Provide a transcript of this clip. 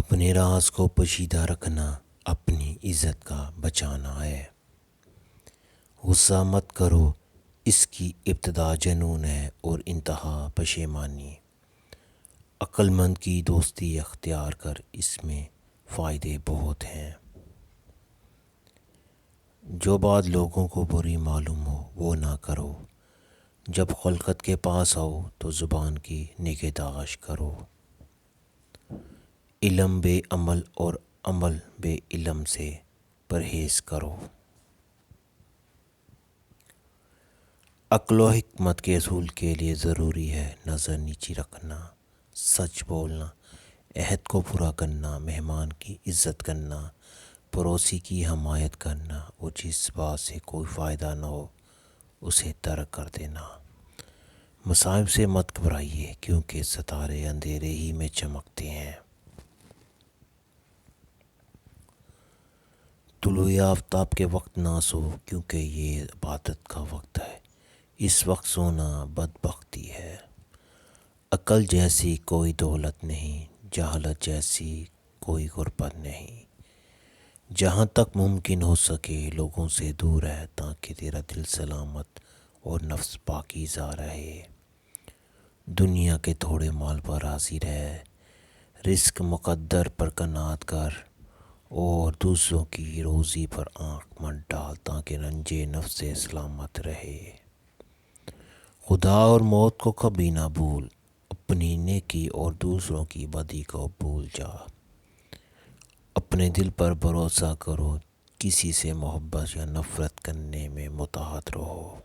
اپنے راز کو پوشیدہ رکھنا اپنی عزت کا بچانا ہے۔ غصہ مت کرو، اس کی ابتدا جنون ہے اور انتہا پشیمانی۔ عقل مند کی دوستی اختیار کر، اس میں فائدے بہت ہیں۔ جو بات لوگوں کو بری معلوم ہو وہ نہ کرو، جب خلقت کے پاس آؤ تو زبان کی نگہداشت کرو۔ علم بے عمل اور عمل بے علم سے پرہیز کرو۔ عقل و حکمت کے اصول کے لیے ضروری ہے نظر نیچی رکھنا، سچ بولنا، عہد کو پورا کرنا، مہمان کی عزت کرنا، پڑوسی کی حمایت کرنا اور جس بات سے کوئی فائدہ نہ ہو اسے ترک کر دینا۔ مصائب سے مت گھبرائیے کیونکہ ستارے اندھیرے ہی میں چمکتے ہیں۔ طلوع آفتاب کے وقت نہ سو کیونکہ یہ عبادت کا وقت ہے، اس وقت سونا بدبختی ہے۔ عقل جیسی کوئی دولت نہیں، جہالت جیسی کوئی غربت نہیں۔ جہاں تک ممکن ہو سکے لوگوں سے دور رہ تاکہ تیرا دل سلامت اور نفس پاکیزہ رہے۔ دنیا کے تھوڑے مال پر راضی رہ، رزق مقدر پر قناعت کر اور دوسروں کی روزی پر آنکھ مت ڈال تاکہ رنجے نفس سے سلامت رہے۔ خدا اور موت کو کبھی نہ بھول، اپنی نیکی اور دوسروں کی بدی کو بھول جا۔ اپنے دل پر بھروسہ کرو، کسی سے محبت یا نفرت کرنے میں محتاط رہو۔